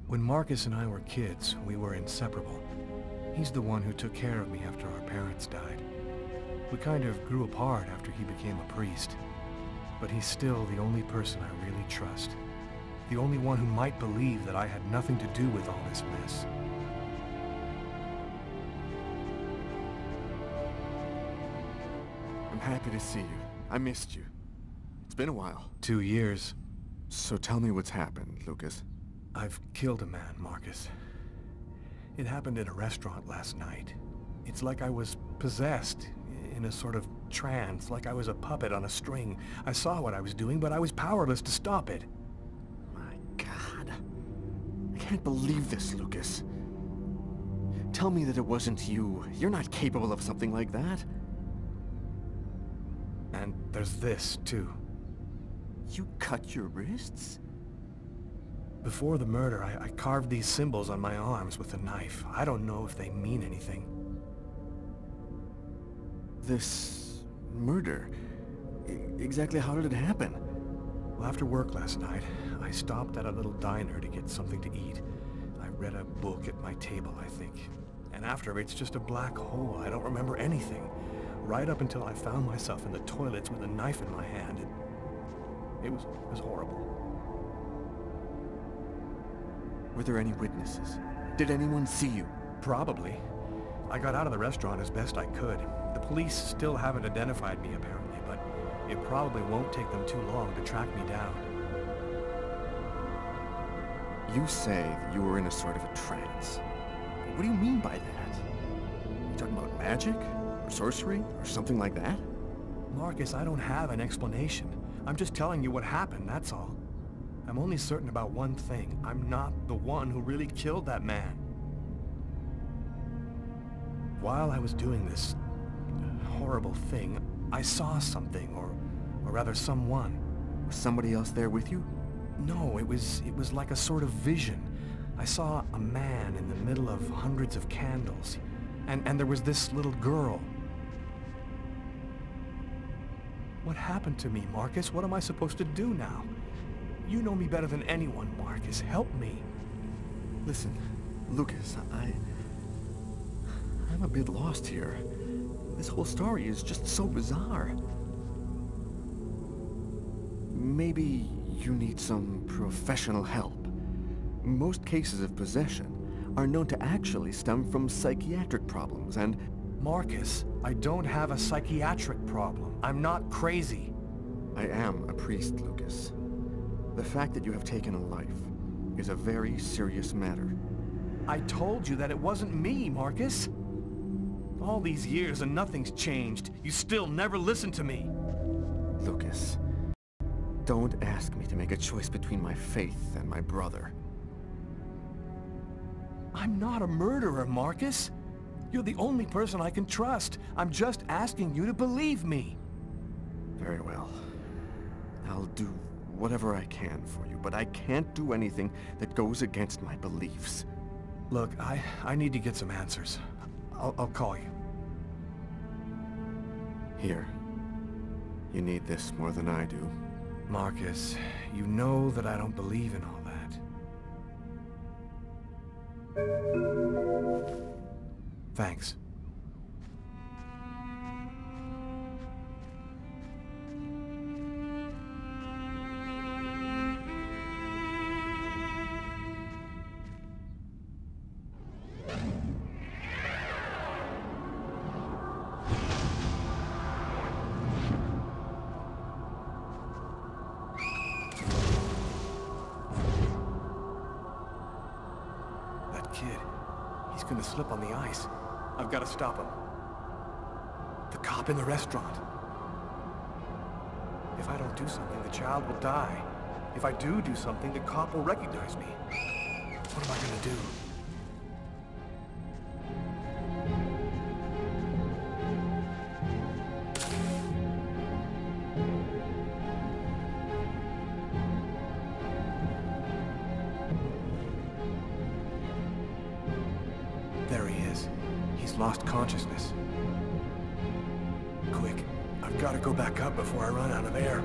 When Marcus and I were kids, we were inseparable. He's the one who took care of me after our parents died. We kind of grew apart after he became a priest. But he's still the only person I really trust. The only one who might believe that I had nothing to do with all this mess. I'm happy to see you. I missed you. It's been a while. 2 years. So tell me what's happened, Lucas. I've killed a man, Marcus. It happened in a restaurant last night. It's like I was possessed, in a sort of trance, like I was a puppet on a string. I saw what I was doing, but I was powerless to stop it. My God. I can't believe this, Lucas. Tell me that it wasn't you. You're not capable of something like that. And there's this, too. You cut your wrists? Before the murder, I carved these symbols on my arms with a knife. I don't know if they mean anything. This murder? Exactly how did it happen? Well, after work last night, I stopped at a little diner to get something to eat. I read a book at my table, I think. And after, it's just a black hole. I don't remember anything. Right up until I found myself in the toilets with a knife in my hand. It was horrible. Were there any witnesses? Did anyone see you? Probably. I got out of the restaurant as best I could. The police still haven't identified me, apparently, but it probably won't take them too long to track me down. You say that you were in a sort of a trance. What do you mean by that? You talking about magic? Or sorcery? Or something like that? Marcus, I don't have an explanation. I'm just telling you what happened, that's all. I'm only certain about one thing. I'm not the one who really killed that man. While I was doing this horrible thing, I saw something, or rather someone. Was somebody else there with you? No, it was like a sort of vision. I saw a man in the middle of hundreds of candles, and there was this little girl. What happened to me, Marcus? What am I supposed to do now? You know me better than anyone, Marcus. Help me. Listen, Lucas, I'm a bit lost here. This whole story is just so bizarre. Maybe you need some professional help. Most cases of possession are known to actually stem from psychiatric problems, and... Marcus, I don't have a psychiatric problem. I'm not crazy. I am a priest, Lucas. The fact that you have taken a life is a very serious matter. I told you that it wasn't me, Marcus. All these years and nothing's changed. You still never listen to me. Lucas, don't ask me to make a choice between my faith and my brother. I'm not a murderer, Marcus. You're the only person I can trust. I'm just asking you to believe me. Very well. I'll do whatever I can for you, but I can't do anything that goes against my beliefs. Look, I need to get some answers. I'll call you. Here. You need this more than I do. Marcus, you know that I don't believe in all that. Thanks. That kid, he's gonna slip on the ice. I've got to stop him. The cop in the restaurant. If I don't do something, the child will die. If I do something, the cop will recognize me. What am I gonna do? There he is. He's lost consciousness. Quick, I've got to go back up before I run out of air.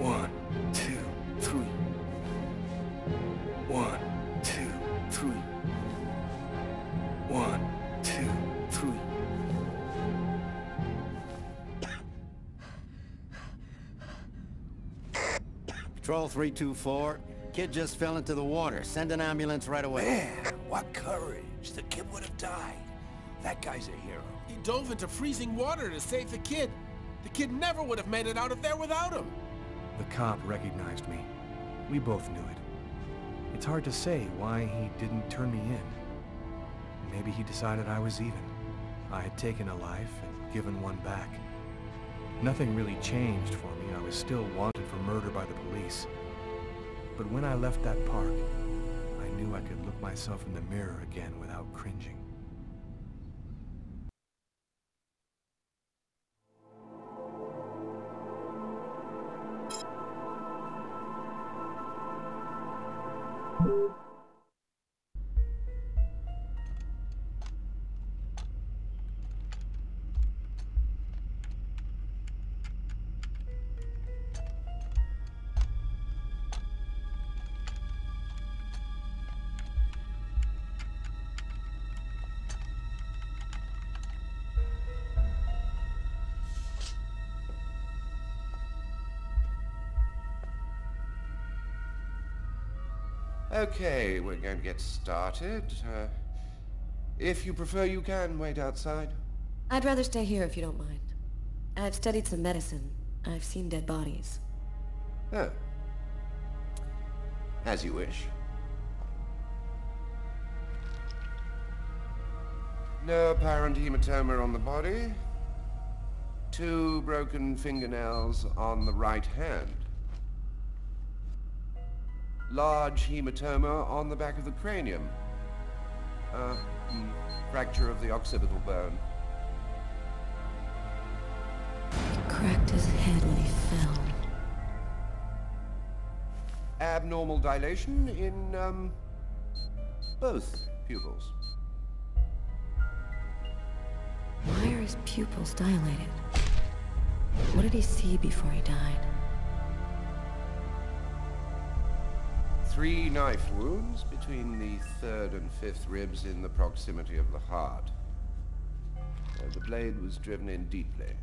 1, 2, 3. 1, 2, 3. 1, 2, 3. Patrol 324. Kid just fell into the water. Send an ambulance right away. Man, what courage. The kid would have died. That guy's a hero. He dove into freezing water to save the kid. The kid never would have made it out of there without him. The cop recognized me. We both knew it. It's hard to say why he didn't turn me in. Maybe he decided I was even. I had taken a life and given one back. Nothing really changed for me. I was still wanted for murder by the police. But when I left that park, I knew I could look myself in the mirror again without cringing. Okay, we're going to get started. If you prefer, you can wait outside. I'd rather stay here if you don't mind. I've studied some medicine. I've seen dead bodies. Oh. As you wish. No apparent hematoma on the body. 2 broken fingernails on the right hand. Large hematoma on the back of the cranium. Fracture of the occipital bone. He cracked his head when he fell. Abnormal dilation in, both pupils. Why are his pupils dilated? What did he see before he died? 3 knife wounds between the 3rd and 5th ribs in the proximity of the heart. The blade was driven in deeply.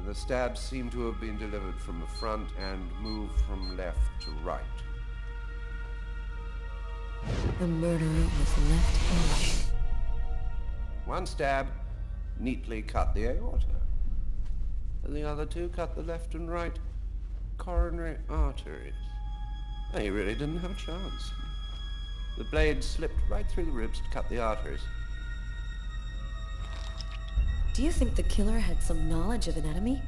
The stabs seem to have been delivered from the front and moved from left to right. The murderer was left-handed. 1 stab neatly cut the aorta. And the other 2 cut the left and right coronary arteries. He really didn't have a chance. The blade slipped right through the ribs to cut the arteries. Do you think the killer had some knowledge of anatomy?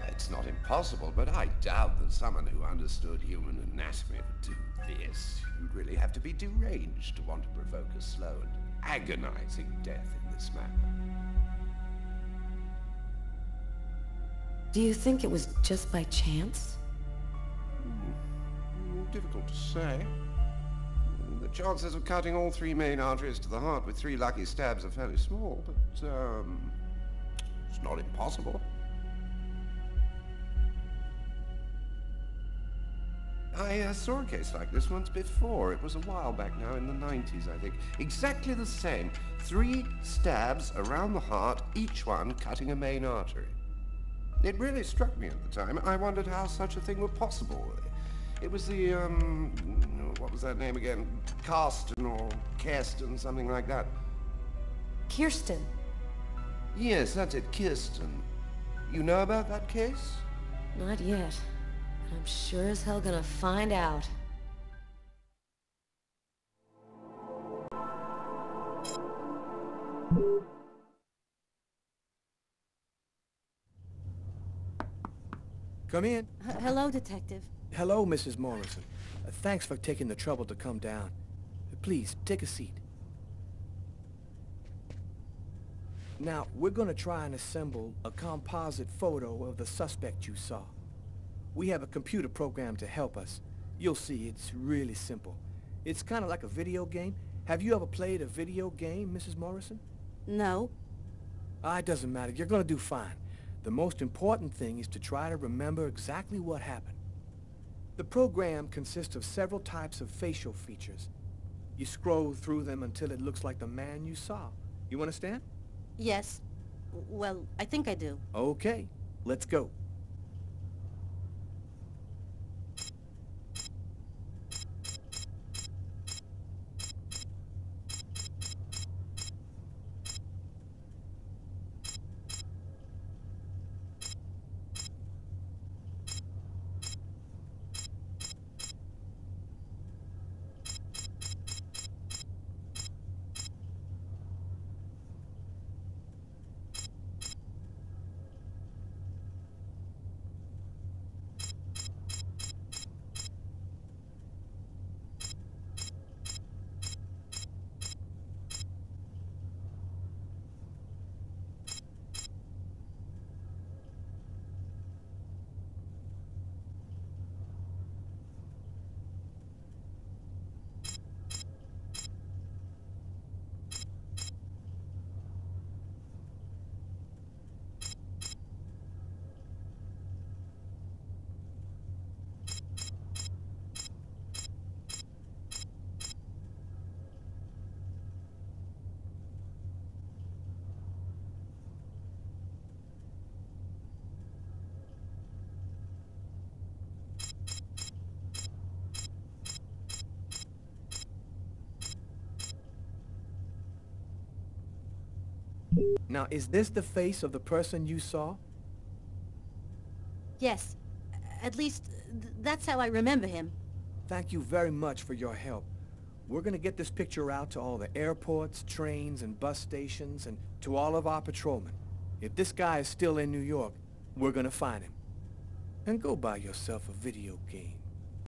It's not impossible, but I doubt that someone who understood human anatomy would do this. You'd really have to be deranged to want to provoke a slow and agonizing death in this manner. Do you think it was just by chance? Difficult to say. The chances of cutting all 3 main arteries to the heart with 3 lucky stabs are fairly small, but, it's not impossible. I saw a case like this once before. It was a while back now, in the 90s, I think. Exactly the same. 3 stabs around the heart, each one cutting a main artery. It really struck me at the time. I wondered how such a thing were possible. It was the, what was that name again? Karsten or Kirsten, something like that. Kirsten. Yes, that's it, Kirsten. You know about that case? Not yet. But I'm sure as hell gonna find out. Come in. Hello, Detective. Hello, Mrs. Morrison. Thanks for taking the trouble to come down. Please, take a seat. Now, we're gonna try and assemble a composite photo of the suspect you saw. We have a computer program to help us. You'll see, it's really simple. It's kind of like a video game. Have you ever played a video game, Mrs. Morrison? No. It doesn't matter. You're gonna do fine. The most important thing is to try to remember exactly what happened. The program consists of several types of facial features. You scroll through them until it looks like the man you saw. You understand? Yes. Well, I think I do. Okay, let's go. Now, is this the face of the person you saw? Yes. At least, that's how I remember him. Thank you very much for your help. We're gonna get this picture out to all the airports, trains, and bus stations, and to all of our patrolmen. If this guy is still in New York, we're gonna find him. And go buy yourself a video game.